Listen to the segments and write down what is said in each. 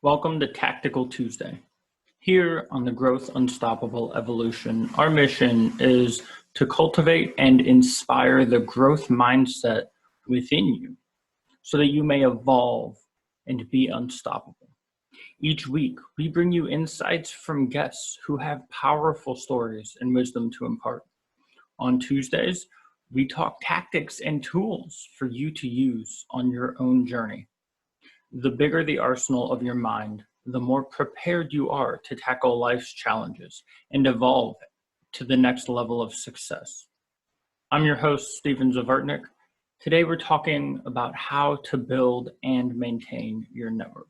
Welcome to Tactical Tuesday. Here on the Growth Unstoppable Evolution, our mission is to cultivate and inspire the growth mindset within you so that you may evolve and be unstoppable. Each week, we bring you insights from guests who have powerful stories and wisdom to impart. On Tuesdays, we talk tactics and tools for you to use on your own journey. The bigger the arsenal of your mind, the more prepared you are to tackle life's challenges and evolve to the next level of success. I'm your host, Steven Zavartnik. Today we're talking about how to build and maintain your network.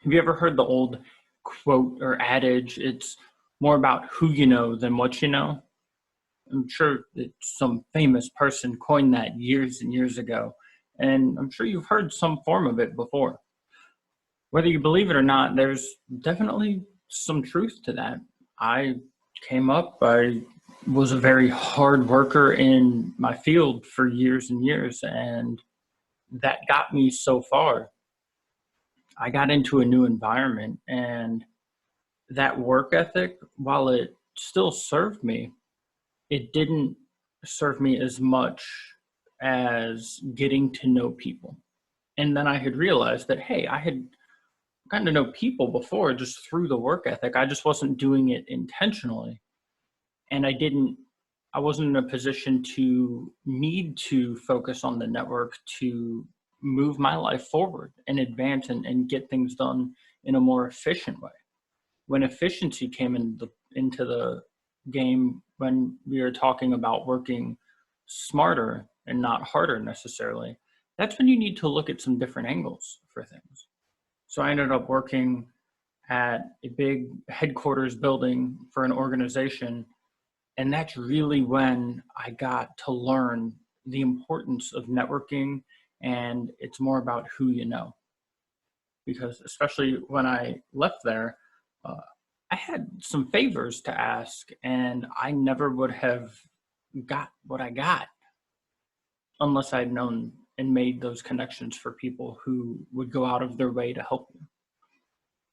Have you ever heard the old quote or adage, it's more about who you know than what you know? I'm sure that some famous person coined that years and years ago, and I'm sure you've heard some form of it before. Whether you believe it or not, there's definitely some truth to that. I was a very hard worker in my field for years and years, and that got me so far. I got into a new environment, and that work ethic, while it still served me, it didn't serve me as much as getting to know people. And then I had realized that, hey, I had gotten to know people before just through the work ethic. I just wasn't doing it intentionally. And I wasn't in a position to need to focus on the network to move my life forward and advance and get things done in a more efficient way. When efficiency came into the game, when we were talking about working smarter and not harder necessarily, that's when you need to look at some different angles for things. So I ended up working at a big headquarters building for an organization, and that's really when I got to learn the importance of networking, and it's more about who you know. Because especially when I left there, I had some favors to ask, and I never would have got what I got unless I'd known and made those connections for people who would go out of their way to help me.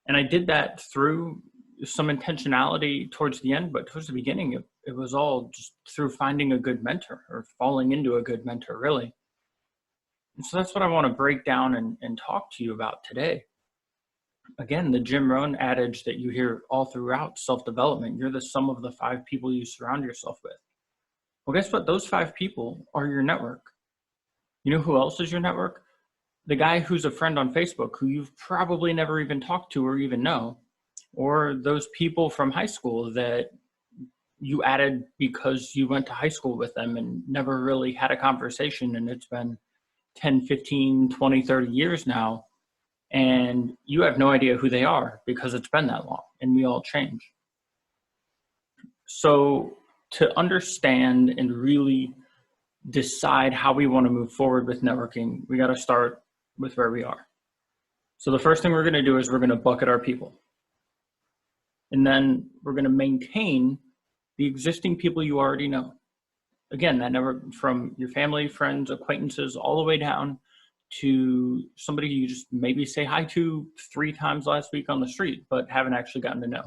And I did that through some intentionality towards the end, but towards the beginning, it was all just through finding a good mentor or falling into a good mentor, really. And so that's what I want to break down and talk to you about today. Again, the Jim Rohn adage that you hear all throughout self-development, you're the sum of the 5 people you surround yourself with. Well, guess what? Those 5 people are your network. You know who else is your network? The guy who's a friend on Facebook who you've probably never even talked to or even know, or those people from high school that you added because you went to high school with them and never really had a conversation, and it's been 10, 15, 20, 30 years now. And you have no idea who they are because it's been that long and we all change. So to understand and really decide how we want to move forward with networking, we got to start with where we are. So the first thing we're going to do is we're going to bucket our people. And then we're going to maintain the existing people you already know. Again, that never from your family, friends, acquaintances, all the way down to somebody you just maybe say hi to 3 times last week on the street, but haven't actually gotten to know.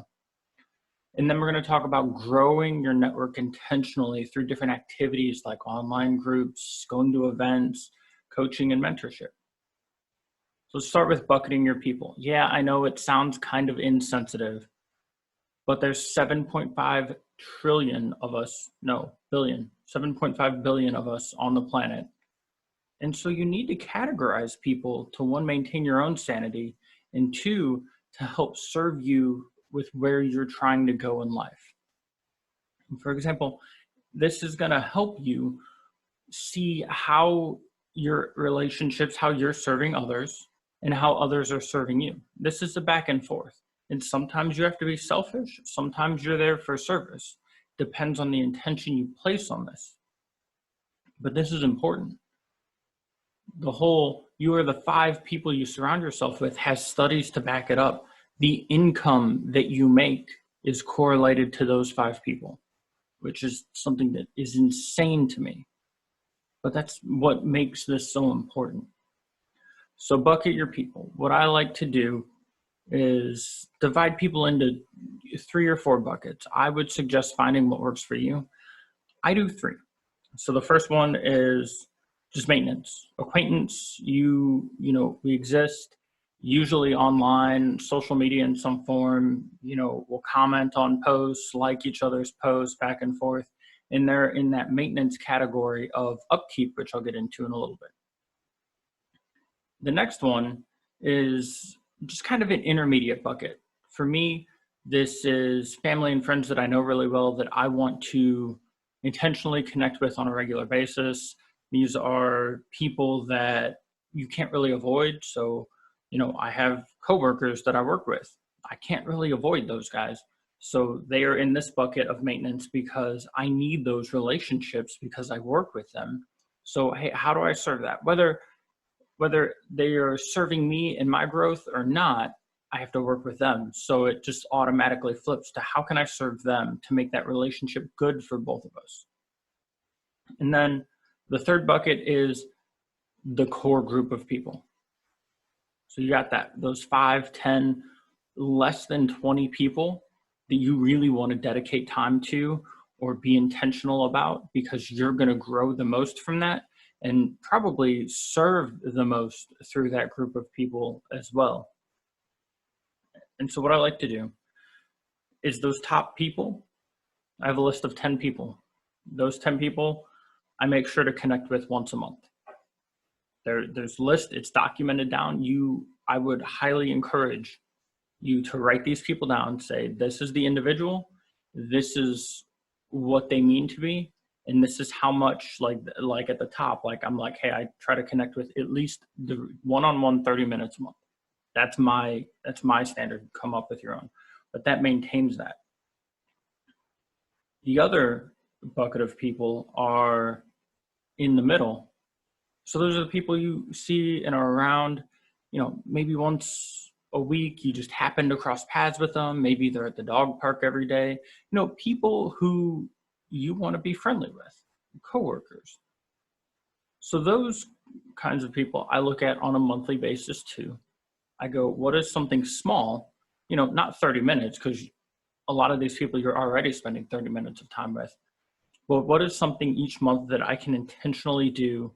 And then we're going to talk about growing your network intentionally through different activities like online groups, going to events, coaching, and mentorship. So let's start with bucketing your people. Yeah, I know it sounds kind of insensitive, but there's 7.5 trillion of us, no, billion, 7.5 billion of us on the planet. And so you need to categorize people to 1, maintain your own sanity, and 2, to help serve you with where you're trying to go in life. And for example, this is going to help you see how your relationships, how you're serving others, and how others are serving you. This is a back and forth. And sometimes you have to be selfish. Sometimes you're there for service. Depends on the intention you place on this. But this is important. The whole, you are the 5 people you surround yourself with has studies to back it up. The income that you make is correlated to those 5 people, which is something that is insane to me. But that's what makes this so important. So bucket your people. What I like to do is divide people into 3 or 4 buckets. I would suggest finding what works for you. I do 3. So the first one is just maintenance. Acquaintance, we exist usually online, social media in some form, we'll comment on posts, like each other's posts back and forth. And they're in that maintenance category of upkeep, which I'll get into in a little bit. The next one is just kind of an intermediate bucket. For me, this is family and friends that I know really well that I want to intentionally connect with on a regular basis. These are people that you can't really avoid. So, I have coworkers that I work with. I can't really avoid those guys. So they are in this bucket of maintenance because I need those relationships because I work with them. So, hey, how do I serve that? Whether they are serving me in my growth or not, I have to work with them. So it just automatically flips to how can I serve them to make that relationship good for both of us. And then the third bucket is the core group of people. So you got those 5, 10, less than 20 people that you really want to dedicate time to or be intentional about because you're going to grow the most from that and probably serve the most through that group of people as well. And so what I like to do is those top people, I have a list of 10 people. Those 10 people I make sure to connect with once a month. There's a list, it's documented down. I would highly encourage you to write these people down, say, this is the individual, this is what they mean to me, and this is how much, like at the top, I'm like, hey, I try to connect with at least the one-on-one 30 minutes a month. That's my standard. Come up with your own, but that maintains that. The other bucket of people are in the middle. So those are the people you see and are around, maybe once a week, you just happen to cross paths with them. Maybe they're at the dog park every day. People who you want to be friendly with, coworkers. So those kinds of people I look at on a monthly basis too. I go, what is something small, not 30 minutes, because a lot of these people you're already spending 30 minutes of time with. But what is something each month that I can intentionally do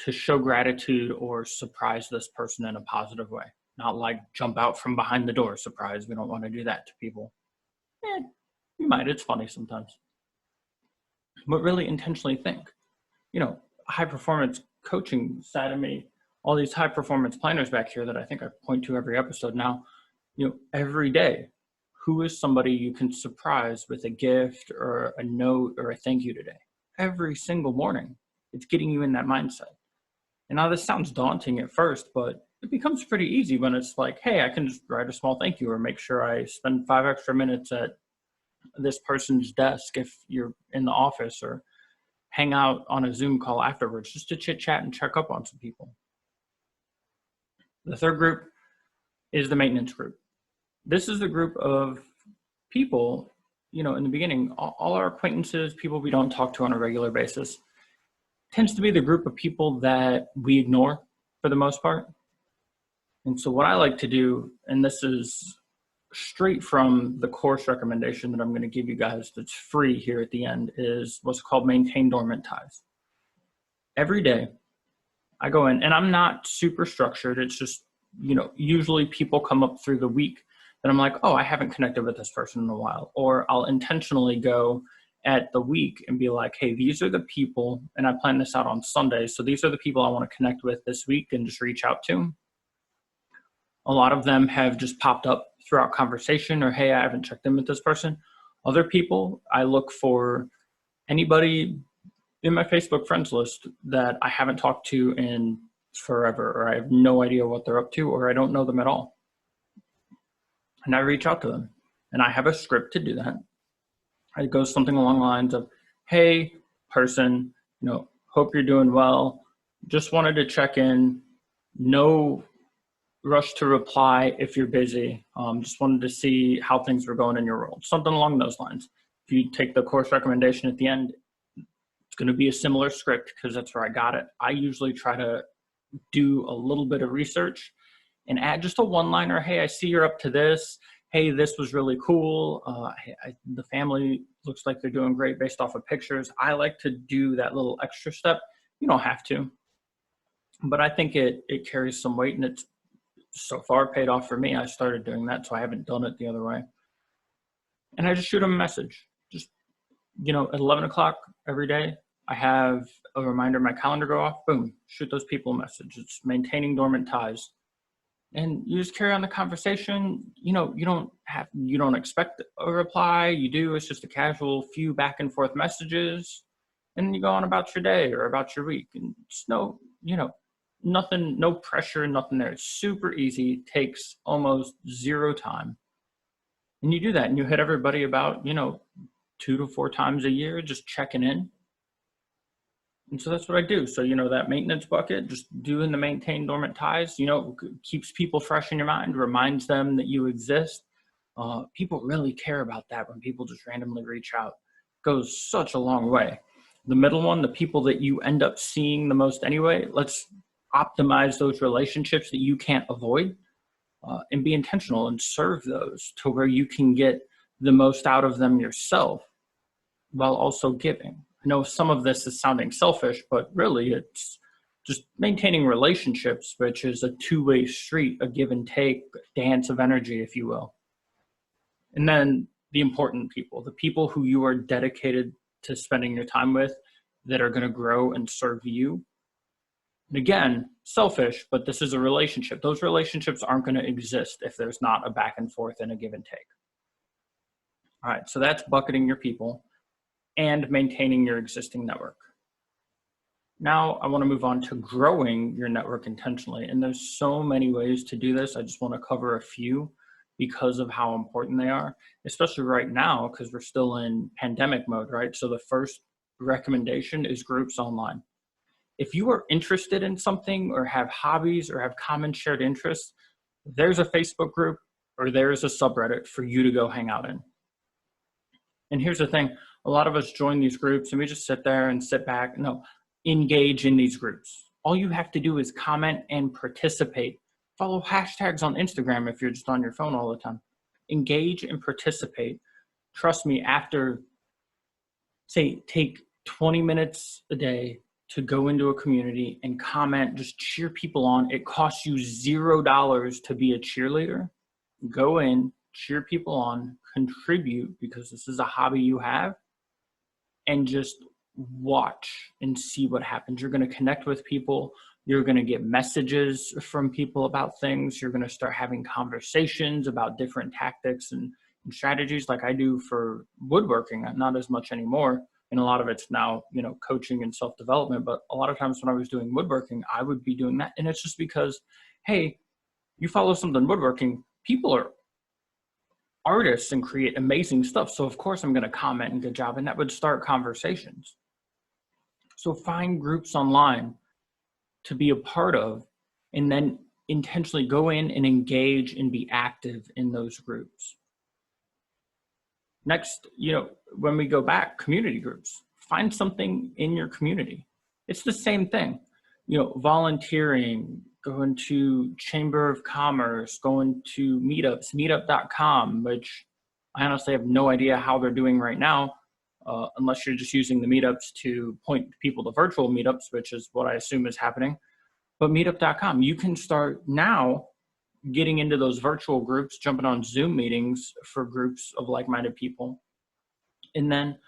to show gratitude or surprise this person in a positive way? Not like jump out from behind the door, surprise. We don't want to do that to people. You might, it's funny sometimes. But really intentionally think, high performance coaching side of me, all these high performance planners back here that I think I point to every episode now, every day, who is somebody you can surprise with a gift or a note or a thank you today? Every single morning, it's getting you in that mindset. And now this sounds daunting at first, but it becomes pretty easy when it's like, hey, I can just write a small thank you or make sure I spend 5 extra minutes at this person's desk if you're in the office, or hang out on a Zoom call afterwards just to chit chat and check up on some people. The third group is the maintenance group. This is the group of people, in the beginning, all our acquaintances, people we don't talk to on a regular basis, tends to be the group of people that we ignore for the most part. And so what I like to do, and this is straight from the course recommendation that I'm going to give you guys that's free here at the end, is what's called maintain dormant ties. Every day I go in, and I'm not super structured. It's just, usually people come up through the week that I'm like, oh, I haven't connected with this person in a while. Or I'll intentionally go at the week and be like, hey, these are the people, and I plan this out on Sunday. So these are the people I want to connect with this week and just reach out to. A lot of them have just popped up throughout conversation, or, hey, I haven't checked in with this person. Other people, I look for anybody in my Facebook friends list that I haven't talked to in forever, or I have no idea what they're up to, or I don't know them at all. And I reach out to them, and I have a script to do that. It goes something along the lines of, hey, person, hope you're doing well. Just wanted to check in. No rush to reply if you're busy. Just wanted to see how things were going in your world. Something along those lines. If you take the course recommendation at the end, it's going to be a similar script because that's where I got it. I usually try to do a little bit of research and add just a one-liner. Hey, I see you're up to this. Hey, this was really cool. The family looks like they're doing great based off of pictures. I like to do that little extra step. You don't have to, but I think it carries some weight, and it's so far paid off for me. I started doing that, so I haven't done it the other way. And I just shoot them a message. Just, at 11 o'clock every day, I have a reminder, my calendar go off, boom, shoot those people a message. It's maintaining dormant ties. And you just carry on the conversation. You don't expect a reply. You do, it's just a casual few back and forth messages. And then you go on about your day or about your week. And it's nothing, no pressure, nothing there. It's super easy, takes almost zero time. And you do that and you hit everybody about, 2 to 4 times a year, just checking in. And so that's what I do. So, that maintenance bucket, just doing the maintain dormant ties, keeps people fresh in your mind, reminds them that you exist. People really care about that when people just randomly reach out. Goes such a long way. The middle one, the people that you end up seeing the most anyway, let's optimize those relationships that you can't avoid, and be intentional and serve those to where you can get the most out of them yourself while also giving. I know some of this is sounding selfish, but really it's just maintaining relationships, which is a two-way street, a give and take, dance of energy, if you will. And then the important people, the people who you are dedicated to spending your time with, that are going to grow and serve you. And again, selfish, but this is a relationship. Those relationships aren't going to exist if there's not a back and forth and a give and take. All right, so that's bucketing your people and maintaining your existing network. Now I want to move on to growing your network intentionally. And there's so many ways to do this. I just want to cover a few because of how important they are, especially right now, because we're still in pandemic mode, right? So the first recommendation is groups online. If you are interested in something or have hobbies or have common shared interests, there's a Facebook group or there's a subreddit for you to go hang out in. And here's the thing, a lot of us join these groups and we just sit there and sit back. No, engage in these groups. All you have to do is comment and participate. Follow hashtags on Instagram if you're just on your phone all the time. Engage and participate. Trust me, after, say, take 20 minutes a day to go into a community and comment, just cheer people on. It costs you $0 to be a cheerleader. Go in, cheer people on, contribute because this is a hobby you have, and just watch and see what happens. You're going to connect with people. You're going to get messages from people about things. You're going to start having conversations about different tactics and strategies like I do for woodworking. Not as much anymore. And a lot of it's now, coaching and self-development. But a lot of times when I was doing woodworking, I would be doing that. And it's just because, hey, you follow something woodworking, people are artists and create amazing stuff. So of course I'm going to comment and good job. And that would start conversations. So find groups online to be a part of, and then intentionally go in and engage and be active in those groups. Next, when we go back, community groups, find something in your community. It's the same thing, volunteering, going to Chamber of Commerce, going to meetups, meetup.com, which I honestly have no idea how they're doing right now, unless you're just using the meetups to point people to virtual meetups, which is what I assume is happening. But meetup.com, you can start now getting into those virtual groups, jumping on Zoom meetings for groups of like-minded people. And then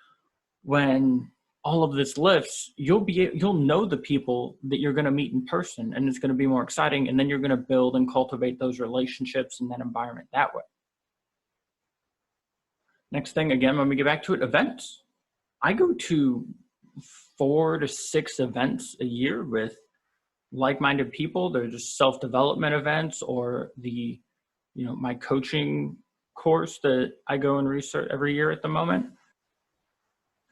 when all of this lifts, you'll know the people that you're going to meet in person, and it's going to be more exciting. And then you're going to build and cultivate those relationships in that environment that way. Next thing, again, when we get back to it, events. I go to 4 to 6 events a year with like-minded people. They're just self-development events, or my coaching course that I go and research every year at the moment.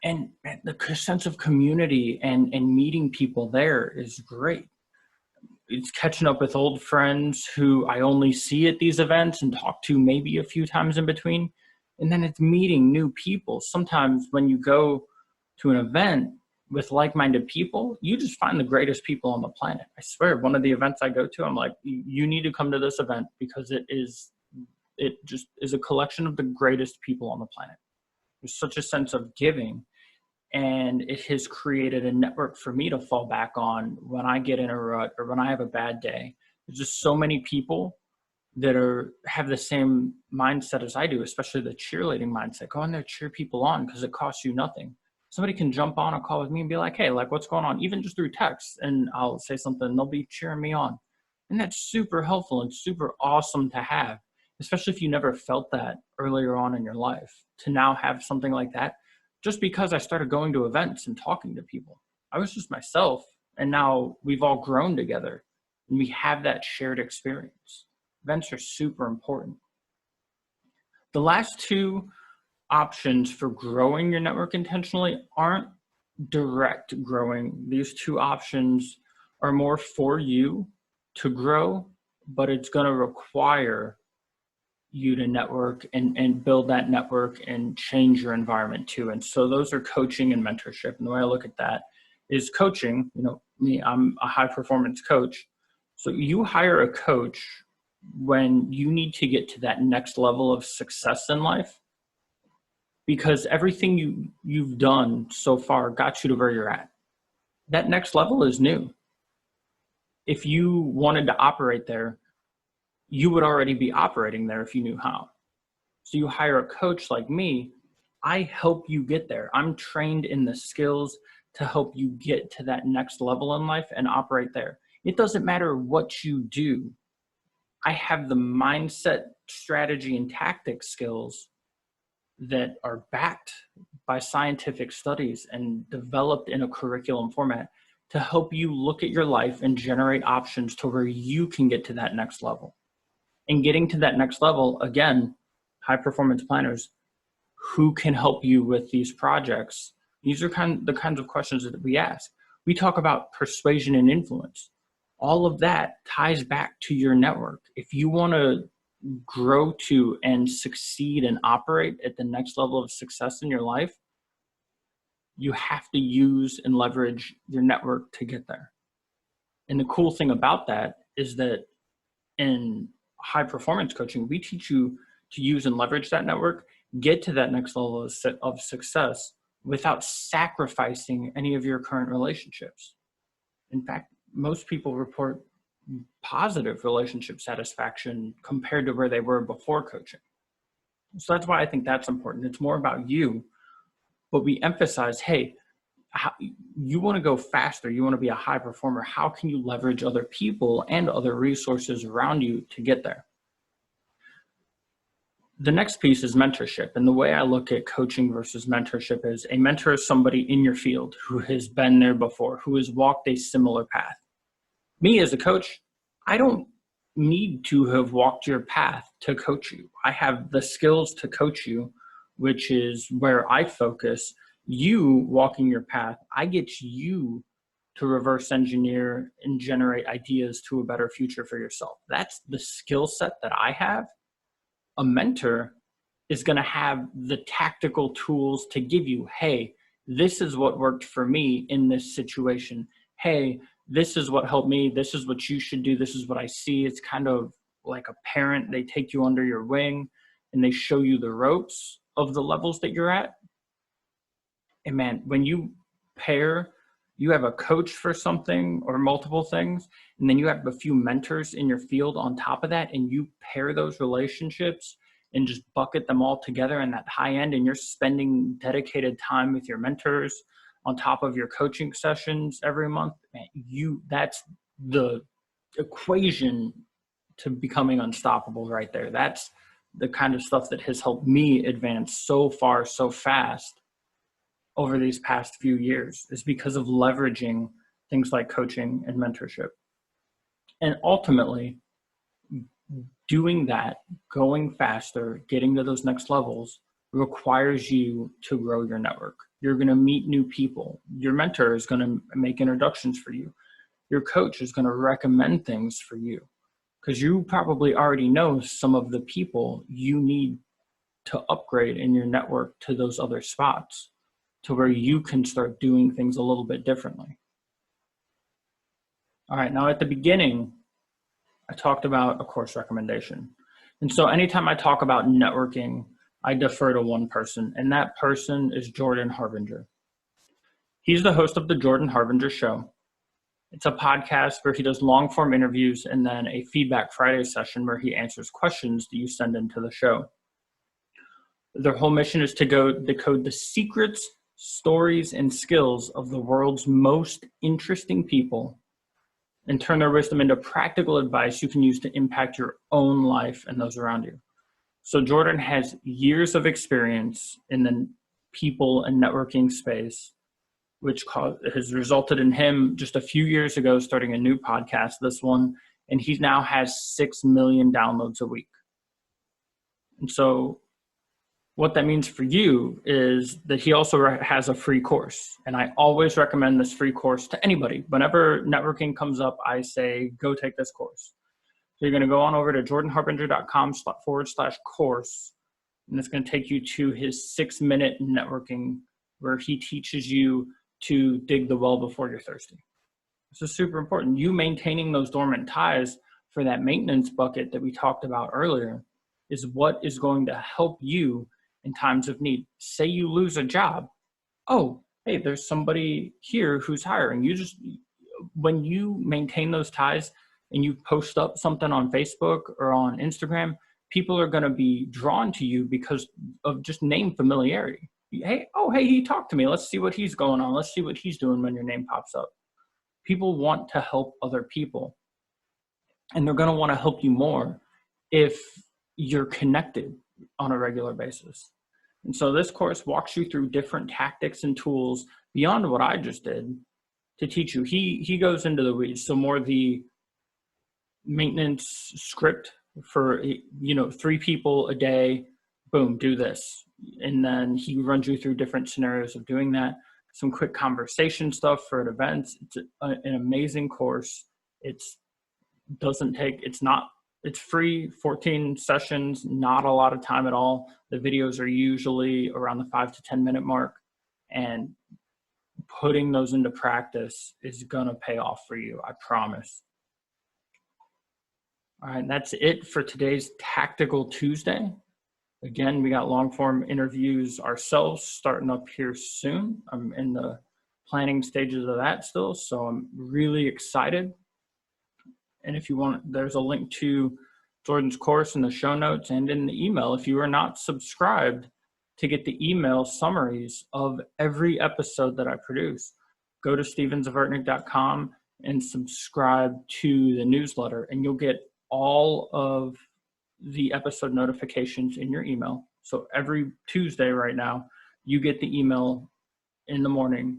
And the sense of community and meeting people there is great. It's catching up with old friends who I only see at these events and talk to maybe a few times in between. And then it's meeting new people. Sometimes when you go to an event, with like-minded people, you just find the greatest people on the planet. I swear, one of the events I go to, I'm like, you need to come to this event because it just is a collection of the greatest people on the planet. There's such a sense of giving, and it has created a network for me to fall back on when I get in a rut or when I have a bad day. There's just so many people that have the same mindset as I do, especially the cheerleading mindset. Go in there, cheer people on because it costs you nothing. Somebody can jump on a call with me and be like, hey, like, what's going on? Even just through text, and I'll say something and they'll be cheering me on. And that's super helpful and super awesome to have, especially if you never felt that earlier on in your life. To now have something like that, just because I started going to events and talking to people. I was just myself, and now we've all grown together and we have that shared experience. Events are super important. The last two options for growing your network intentionally aren't direct growing. These two options are more for you to grow, but it's going to require you to network and build that network and change your environment too. And so those are coaching and mentorship. And the way I look at that is coaching, me, I'm a high performance coach. So you hire a coach when you need to get to that next level of success in life, because everything you've done so far got you to where you're at. That next level is new. If you wanted to operate there, you would already be operating there if you knew how. So you hire a coach like me, I help you get there. I'm trained in the skills to help you get to that next level in life and operate there. It doesn't matter what you do. I have the mindset, strategy, and tactic skills that are backed by scientific studies and developed in a curriculum format to help you look at your life and generate options to where you can get to that next level. And getting to that next level, again, high performance planners who can help you with these projects. These are the kinds of questions that we ask. We talk about persuasion and influence. All of that ties back to your network. If you want to grow to and succeed and operate at the next level of success in your life, you have to use and leverage your network to get there. And the cool thing about that is that in high performance coaching, we teach you to use and leverage that network, get to that next level of success without sacrificing any of your current relationships. In fact, most people report positive relationship satisfaction compared to where they were before coaching. So that's why I think that's important. It's more about you, but we emphasize, hey, you want to go faster, you want to be a high performer. How can you leverage other people and other resources around you to get there? The next piece is mentorship. And the way I look at coaching versus mentorship is a mentor is somebody in your field who has been there before, who has walked a similar path. Me as a coach, I don't need to have walked your path to coach you. I have the skills to coach you, which is where I focus. You walking your path, I get you to reverse engineer and generate ideas to a better future for yourself. That's the skill set that I have. A mentor is going to have the tactical tools to give you, hey, this is what worked for me in this situation. Hey, this is what helped me. This is what you should do. This is what I see. It's kind of like a parent. They take you under your wing and they show you the ropes of the levels that you're at. And man, when you have a coach for something or multiple things, and then you have a few mentors in your field on top of that, and you pair those relationships and just bucket them all together in that high end, and you're spending dedicated time with your mentors on top of your coaching sessions every month, man, that's the equation to becoming unstoppable right there. That's the kind of stuff that has helped me advance so far, so fast over these past few years, is because of leveraging things like coaching and mentorship. And ultimately, doing that, going faster, getting to those next levels requires you to grow your network. You're going to meet new people. Your mentor is going to make introductions for you. Your coach is going to recommend things for you because you probably already know some of the people you need to upgrade in your network to those other spots. to where you can start doing things a little bit differently. All right, now at the beginning, I talked about a course recommendation. And so anytime I talk about networking, I defer to one person, and that person is Jordan Harbinger. He's the host of the Jordan Harbinger Show. It's a podcast where he does long form interviews and then a feedback Friday session where he answers questions that you send into the show. Their whole mission is to go decode the secrets, stories, and skills of the world's most interesting people and turn their wisdom into practical advice you can use to impact your own life and those around you. So Jordan has years of experience in the people and networking space, which has resulted in him just a few years ago starting a new podcast, this one, and he now has 6 million downloads a week. And so what that means for you is that he also has a free course. And I always recommend this free course to anybody. Whenever networking comes up, I say, go take this course. So you're going to go on over to jordanharbinger.com/course. And it's going to take you to his 6-minute networking where he teaches you to dig the well before you're thirsty. This is super important. You maintaining those dormant ties for that maintenance bucket that we talked about earlier is what is going to help you in times of need. Say you lose a job. Oh, hey, there's somebody here who's hiring. When you maintain those ties and you post up something on Facebook or on Instagram, people are going to be drawn to you because of just name familiarity. Hey, he talked to me. Let's see what he's going on. Let's see what he's doing when your name pops up. People want to help other people, and they're going to want to help you more if you're connected on a regular basis. And so this course walks you through different tactics and tools beyond what I just did to teach you. He goes into the weeds. So more the maintenance script for, 3 people a day, boom, do this. And then he runs you through different scenarios of doing that. Some quick conversation stuff for at events. It's an amazing course. It's free, 14 sessions, not a lot of time at all. The videos are usually around the 5 to 10 minute mark, and putting those into practice is going to pay off for you. I promise. All right. That's it for today's Tactical Tuesday. Again, we got long form interviews ourselves starting up here soon. I'm in the planning stages of that still, so I'm really excited. And if you want, there's a link to Jordan's course in the show notes and in the email. If you are not subscribed to get the email summaries of every episode that I produce, go to stevenzavertnik.com and subscribe to the newsletter, and you'll get all of the episode notifications in your email. So every Tuesday right now, you get the email in the morning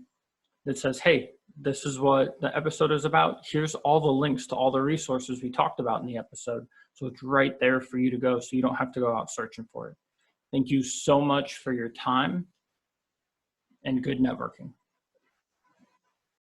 that says, hey, this is what the episode is about. Here's all the links to all the resources we talked about in the episode. So it's right there for you to go, so you don't have to go out searching for it. Thank you so much for your time, and good networking.